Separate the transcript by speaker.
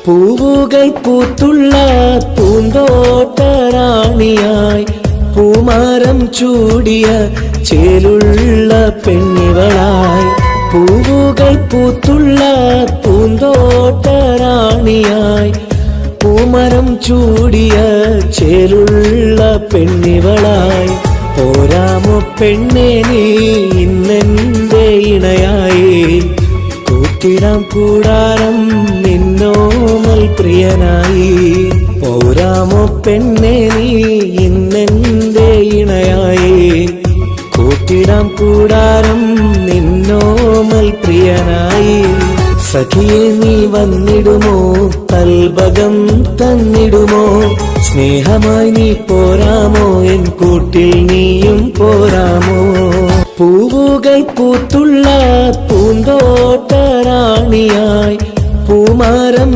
Speaker 1: പൂവുകൾ പൂത്തുള്ള പൂന്തോട്ടറാണിയായി പൂമാരം ചൂടിയ ചേലുള്ള പെണ്ണിവളായി. പൂവുകൾ പൂത്തുള്ള പൂന്തോട്ടറാണിയായി പൂമരം ചൂടിയ ചേലുള്ള പെണ്ണിവളായി. പോരാമോ പെണ്ണേ നീ ഇന്നെന്റെ ഇണയായി, കൂട്ടിടാം കൂടാരം നിന്നോമൽ പ്രിയനായി. പോരാമോ പെണ്ണേ നീ ഇന്നെന്റെ ഇണയായി, കൂട്ടിടാം കൂടാരം നിന്നോമൽ പ്രിയനായി. സഖിയെ നീ വന്നിടുമോ, കൽബകം തന്നിടുമോ, സ്നേഹമായി നീ പോരാമോ, എൻ കൂട്ടിൽ നീയും പോരാമോ. പൂവുകൾ പൂത്തുള്ള പൂന്തോട്ടറാണിയായി പൂമാരം